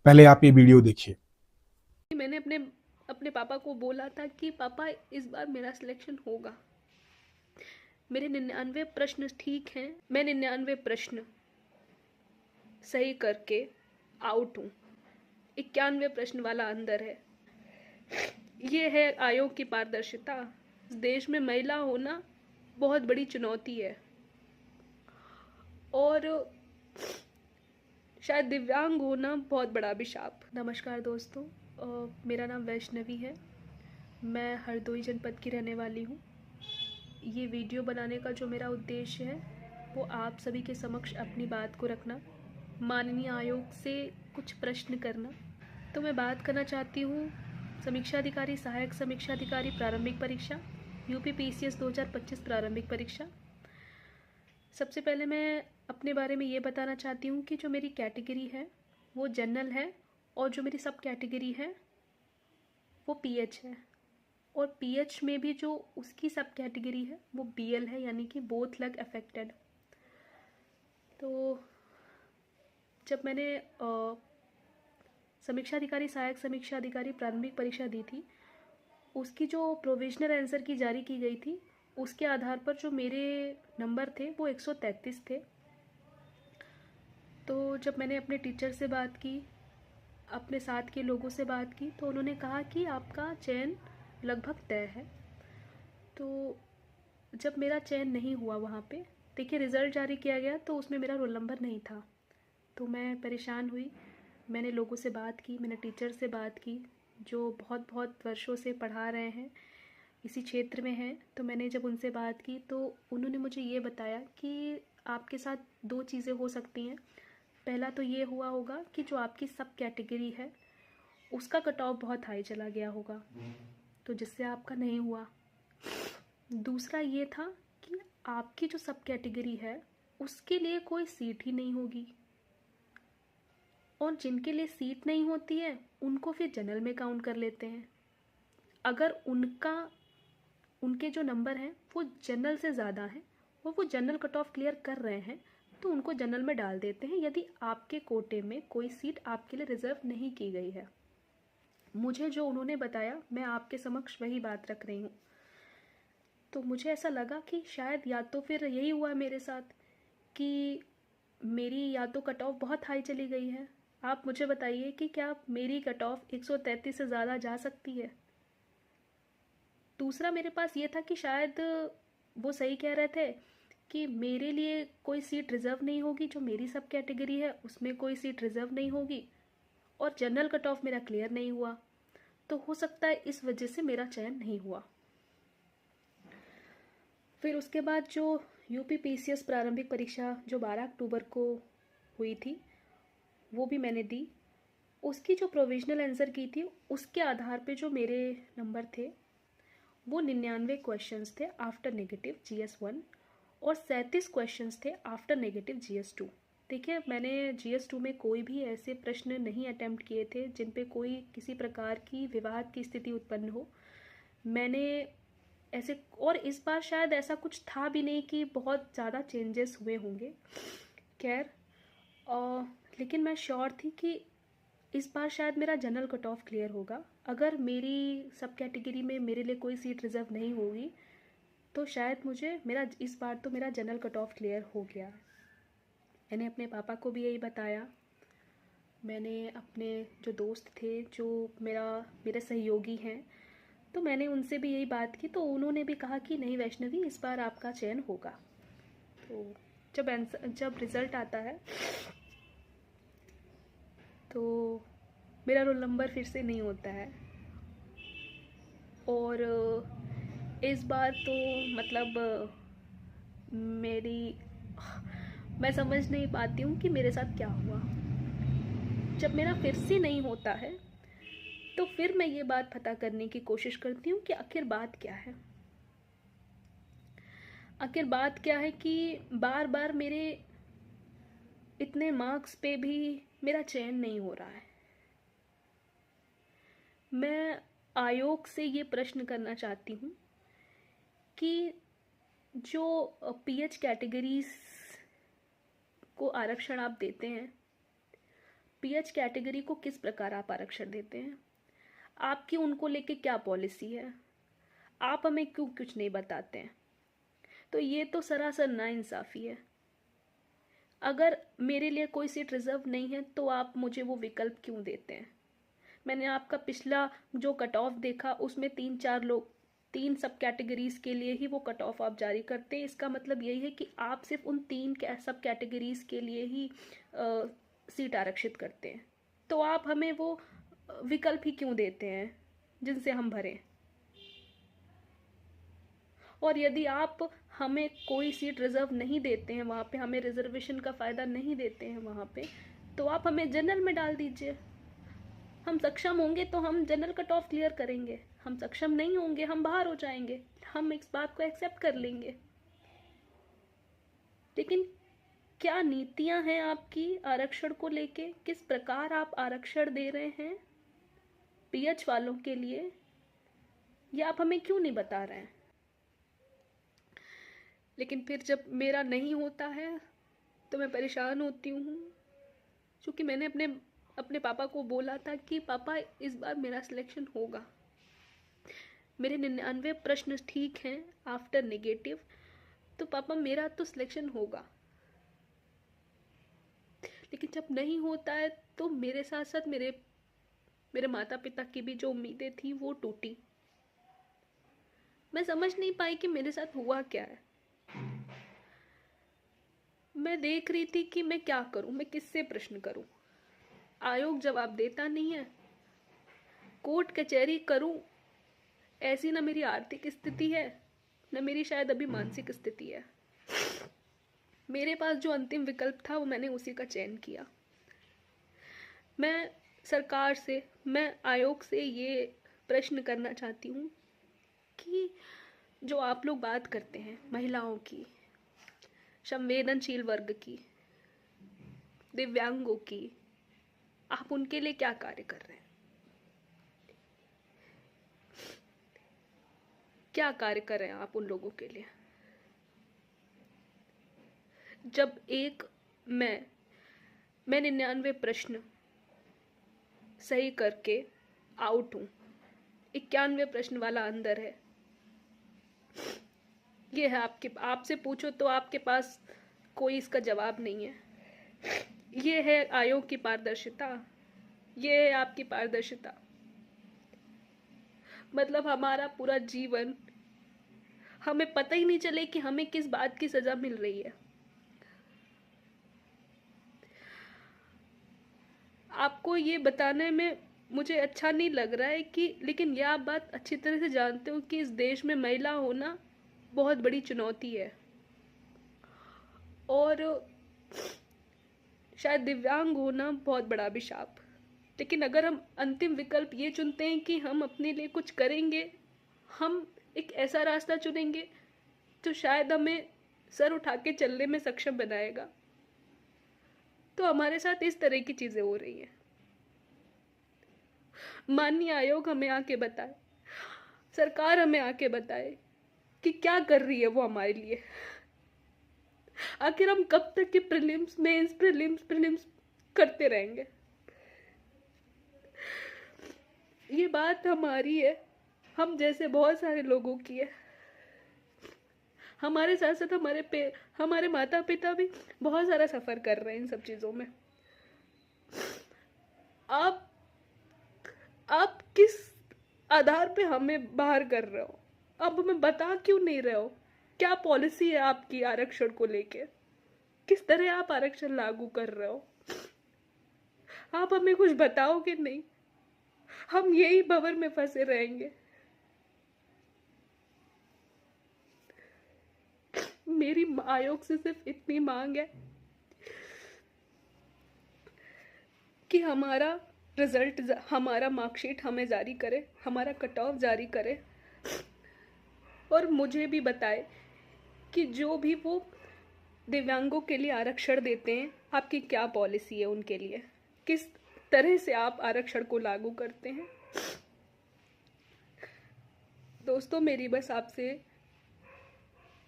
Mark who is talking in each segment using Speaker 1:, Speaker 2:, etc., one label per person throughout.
Speaker 1: पहले आप ये वीडियो देखिए।
Speaker 2: मैंने अपने अपने पापा को बोला था कि पापा इस बार मेरा सिलेक्शन होगा। मेरे 99 प्रश्न ठीक हैं, मैं 99 प्रश्न सही करके आउट हूँ। 91 प्रश्न वाला अंदर है। ये है आयोग की पारदर्शिता। देश में महिला होना बहुत बड़ी चुनौती है और शायद दिव्यांग होना बहुत बड़ा अभिशाप। नमस्कार दोस्तों, मेरा नाम वैष्णवी है। मैं हरदोई जनपद की रहने वाली हूँ। ये वीडियो बनाने का जो मेरा उद्देश्य है वो आप सभी के समक्ष अपनी बात को रखना, माननीय आयोग से कुछ प्रश्न करना। तो मैं बात करना चाहती हूँ समीक्षा अधिकारी, सहायक समीक्षा अधिकारी प्रारंभिक परीक्षा, यूपी पीसीएस 2025 प्रारंभिक परीक्षा। सबसे पहले मैं अपने बारे में ये बताना चाहती हूँ कि जो मेरी कैटेगरी है वो जनरल है और जो मेरी सब कैटेगरी है वो पीएच है। और पीएच में भी जो उसकी सब कैटेगरी है वो बीएल है, यानी कि बोथ लग अफेक्टेड। तो जब मैंने समीक्षा अधिकारी, सहायक समीक्षा अधिकारी प्रारंभिक परीक्षा दी थी, उसकी जो प्रोविजनल आंसर की जारी की गई थी उसके आधार पर जो मेरे नंबर थे वो 133 थे। तो जब मैंने अपने टीचर से बात की, अपने साथ के लोगों से बात की, तो उन्होंने कहा कि आपका चयन लगभग तय है। तो जब मेरा चयन नहीं हुआ वहाँ पे, देखिए रिज़ल्ट जारी किया गया तो उसमें मेरा रोल नंबर नहीं था। तो मैं परेशान हुई। मैंने लोगों से बात की, मैंने टीचर से बात की जो बहुत बहुत वर्षों से पढ़ा रहे हैं, इसी क्षेत्र में हैं। तो मैंने जब उनसे बात की तो उन्होंने मुझे ये बताया कि आपके साथ दो चीज़ें हो सकती हैं। पहला तो ये हुआ होगा कि जो आपकी सब कैटेगरी है उसका कट ऑफ बहुत हाई चला गया होगा, तो जिससे आपका नहीं हुआ। दूसरा ये था कि आपकी जो सब कैटेगरी है उसके लिए कोई सीट ही नहीं होगी, और जिनके लिए सीट नहीं होती है उनको फिर जनरल में काउंट कर लेते हैं। अगर उनके जो नंबर हैं वो जनरल से ज़्यादा हैं और वो जनरल कट ऑफ क्लियर कर रहे हैं तो उनको जनरल में डाल देते हैं, यदि आपके कोटे में कोई सीट आपके लिए रिजर्व नहीं की गई है। मुझे जो उन्होंने बताया मैं आपके समक्ष वही बात रख रही हूँ। तो मुझे ऐसा लगा कि शायद या तो फिर यही हुआ मेरे साथ कि मेरी या तो कट ऑफ बहुत हाई चली गई है। आप मुझे बताइए कि क्या मेरी कट ऑफ 133 से ज़्यादा जा सकती है। दूसरा मेरे पास ये था कि शायद वो सही कह रहे थे कि मेरे लिए कोई सीट रिज़र्व नहीं होगी, जो मेरी सब कैटेगरी है उसमें कोई सीट रिज़र्व नहीं होगी, और जनरल कट ऑफ मेरा क्लियर नहीं हुआ, तो हो सकता है इस वजह से मेरा चयन नहीं हुआ। फिर उसके बाद जो यूपी पीसीएस प्रारंभिक परीक्षा जो 12 अक्टूबर को हुई थी वो भी मैंने दी। उसकी जो प्रोविजनल आंसर की थी उसके आधार पे जो मेरे नंबर थे वो 99 क्वेश्चंस थे आफ्टर नेगेटिव GS1 और 37 क्वेश्चंस थे आफ्टर नेगेटिव GS2। देखिए मैंने GS2 में कोई भी ऐसे प्रश्न नहीं अटेम्प्ट किए थे जिन पे कोई किसी प्रकार की विवाद की स्थिति उत्पन्न हो। मैंने ऐसे, और इस बार शायद ऐसा कुछ था भी नहीं कि बहुत ज़्यादा चेंजेस हुए होंगे। खैर, लेकिन मैं श्योर थी कि इस बार शायद मेरा जनरल कट ऑफ क्लियर होगा। अगर मेरी सब कैटेगरी में मेरे लिए कोई सीट रिज़र्व नहीं होगी तो शायद मुझे मेरा इस बार तो मेरा जनरल कट ऑफ क्लियर हो गया। मैंने अपने पापा को भी यही बताया। मैंने अपने जो दोस्त थे, जो मेरे सहयोगी हैं, तो मैंने उनसे भी यही बात की, तो उन्होंने भी कहा कि नहीं वैष्णवी, इस बार आपका चयन होगा। तो जब रिज़ल्ट आता है तो मेरा रोल नंबर फिर से नहीं होता है, और इस बार तो मतलब मेरी मैं समझ नहीं पाती हूँ कि मेरे साथ क्या हुआ। जब मेरा फिर से नहीं होता है तो फिर मैं ये बात पता करने की कोशिश करती हूँ कि आखिर बात क्या है। आखिर बात क्या है कि बार बार मेरे इतने मार्क्स पे भी मेरा चयन नहीं हो रहा है। मैं आयोग से ये प्रश्न करना चाहती हूँ कि जो पीएच कैटेगरीज को आरक्षण आप देते हैं पीएच कैटेगरी को किस प्रकार आप आरक्षण देते हैं, आपकी उनको लेके क्या पॉलिसी है, आप हमें क्यों कुछ नहीं बताते हैं। तो ये तो सरासर नाइंसाफ़ी है। अगर मेरे लिए कोई सीट रिजर्व नहीं है तो आप मुझे वो विकल्प क्यों देते हैं। मैंने आपका पिछला जो कट ऑफ देखा उसमें 3-4 लोग, 3 सब कैटेगरीज के लिए ही वो कट ऑफ आप जारी करते हैं। इसका मतलब यही है कि आप सिर्फ उन 3 सब कैटेगरीज के लिए ही सीट आरक्षित करते हैं। तो आप हमें वो विकल्प ही क्यों देते हैं जिनसे हम भरें। और यदि आप हमें कोई सीट रिजर्व नहीं देते हैं, वहाँ पे हमें रिजर्वेशन का फ़ायदा नहीं देते हैं वहाँ पे, तो आप हमें जनरल में डाल दीजिए। हम सक्षम होंगे तो हम जनरल कट ऑफ क्लियर करेंगे, हम सक्षम नहीं होंगे हम बाहर हो जाएंगे, हम इस बात को एक्सेप्ट कर लेंगे। लेकिन क्या नीतियां हैं आपकी आरक्षण को लेके, किस प्रकार आप आरक्षण दे रहे हैं पीएच वालों के लिए, ये आप हमें क्यों नहीं बता रहे हैं। लेकिन फिर जब मेरा नहीं होता है तो मैं परेशान होती हूँ, क्योंकि मैंने अपने पापा को बोला था कि पापा इस बार मेरा सिलेक्शन होगा, मेरे 99 प्रश्न ठीक हैं आफ्टर नेगेटिव, तो पापा मेरा तो सिलेक्शन होगा। लेकिन जब नहीं होता है तो मेरे साथ साथ मेरे माता पिता की भी जो उम्मीदें थी वो टूटी। मैं समझ नहीं पाई कि मेरे साथ हुआ क्या है। मैं देख रही थी कि मैं क्या करूं, मैं किससे प्रश्न करूं। आयोग जवाब देता नहीं है, कोर्ट कचहरी करूं, ऐसी ना मेरी आर्थिक स्थिति है न मेरी शायद अभी मानसिक स्थिति है। मेरे पास जो अंतिम विकल्प था वो मैंने उसी का चयन किया। मैं सरकार से, मैं आयोग से ये प्रश्न करना चाहती हूँ कि जो आप लोग बात करते हैं महिलाओं की, संवेदनशील वर्ग की, दिव्यांगों की, आप उनके लिए क्या कार्य कर रहे हैं, क्या कार्य कर रहे हैं आप उन लोगों के लिए। जब मैं 99 प्रश्न सही करके आउट हूँ, 91 प्रश्न वाला अंदर है, ये है आपसे पूछो तो आपके पास कोई इसका जवाब नहीं है। ये है आयोग की पारदर्शिता, ये है आपकी पारदर्शिता। मतलब हमारा पूरा जीवन हमें पता ही नहीं चले कि हमें किस बात की सजा मिल रही है। आपको ये बताने में मुझे अच्छा नहीं लग रहा है कि, लेकिन यह आप बात अच्छी तरह से जानते हो कि इस देश में महिला होना बहुत बड़ी चुनौती है और शायद दिव्यांग होना बहुत बड़ा अभिशाप। लेकिन अगर हम अंतिम विकल्प ये चुनते हैं कि हम अपने लिए कुछ करेंगे, हम एक ऐसा रास्ता चुनेंगे जो शायद हमें सर उठा के चलने में सक्षम बनाएगा, तो हमारे साथ इस तरह की चीजें हो रही हैं। माननीय आयोग हमें आके बताए, सरकार हमें आके बताए कि क्या कर रही है वो हमारे लिए। आखिर हम कब तक के प्रीलिम्स, मेंस, प्रीलिम्स करते रहेंगे। ये बात हमारी है, हम जैसे बहुत सारे लोगों की है। हमारे साथ साथ हमारे माता पिता भी बहुत सारा सफर कर रहे हैं इन सब चीजों में। आप किस आधार पे हमें बाहर कर रहे हो, आप हमें बता क्यों नहीं रहे हो, क्या पॉलिसी है आपकी आरक्षण को लेके, किस तरह आप आरक्षण लागू कर रहे हो, आप हमें कुछ बताओगे नहीं, हम यही भंवर में फंसे रहेंगे। मेरी आयोग से सिर्फ इतनी मांग है कि हमारा रिजल्ट, हमारा मार्कशीट हमें जारी करे, हमारा कट ऑफ जारी करे और मुझे भी बताए कि जो भी वो दिव्यांगों के लिए आरक्षण देते हैं आपकी क्या पॉलिसी है उनके लिए, किस तरह से आप आरक्षण को लागू करते हैं। दोस्तों मेरी बस आपसे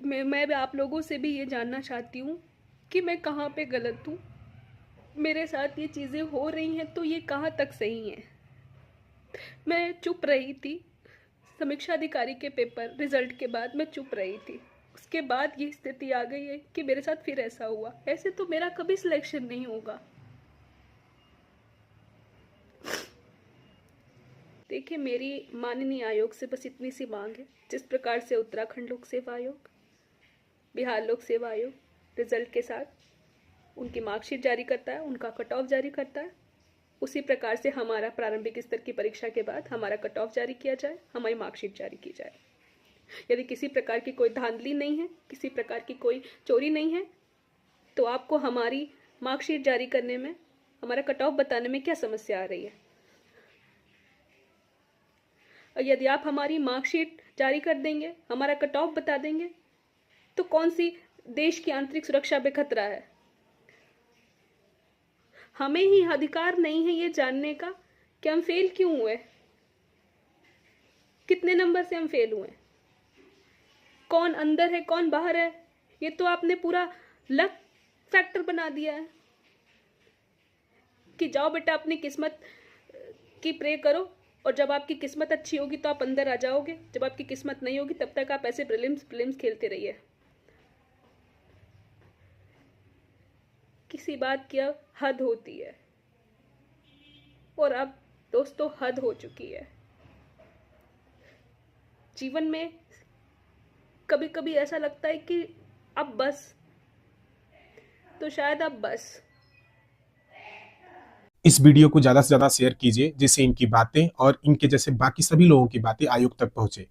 Speaker 2: मैं आप लोगों से भी ये जानना चाहती हूँ कि मैं कहाँ पे गलत हूँ, मेरे साथ ये चीज़ें हो रही हैं तो ये कहाँ तक सही है। मैं चुप रही थी, समीक्षा अधिकारी के पेपर रिजल्ट के बाद मैं चुप रही थी। उसके बाद ये स्थिति आ गई है कि मेरे साथ फिर ऐसा हुआ। ऐसे तो मेरा कभी सिलेक्शन नहीं होगा। देखिए, मेरी माननीय आयोग से बस इतनी सी मांग है, जिस प्रकार से उत्तराखंड लोक सेवा आयोग, बिहार लोक सेवा आयोग रिजल्ट के साथ उनकी मार्कशीट जारी करता है, उनका कट ऑफ जारी करता है, उसी प्रकार से हमारा प्रारंभिक स्तर की परीक्षा के बाद हमारा कट ऑफ जारी किया जाए, हमारी मार्कशीट जारी की जाए। यदि किसी प्रकार की कोई धांधली नहीं है, किसी प्रकार की कोई चोरी नहीं है, तो आपको हमारी मार्कशीट जारी करने में, हमारा कट ऑफ बताने में क्या समस्या आ रही है। और यदि आप हमारी मार्कशीट जारी कर देंगे, हमारा कट ऑफ बता देंगे, तो कौन सी देश की आंतरिक सुरक्षा पे खतरा है। हमें ही अधिकार नहीं है ये जानने का कि हम फेल क्यों हुए, कितने नंबर से हम फेल हुए, कौन अंदर है कौन बाहर है। ये तो आपने पूरा लक फैक्टर बना दिया है कि जाओ बेटा अपनी किस्मत की प्रे करो, और जब आपकी किस्मत अच्छी होगी तो आप अंदर आ जाओगे, जब आपकी किस्मत नहीं होगी तब तक आप ऐसे प्रीलिम्स खेलते रहिए। किसी बात की अब हद होती है, और अब दोस्तों हद हो चुकी है। जीवन में कभी कभी ऐसा लगता है कि अब बस, तो शायद अब बस।
Speaker 1: इस वीडियो को ज़्यादा से ज़्यादा शेयर कीजिए, जिससे इनकी बातें और इनके जैसे बाकी सभी लोगों की बातें आयोग तक पहुंचे।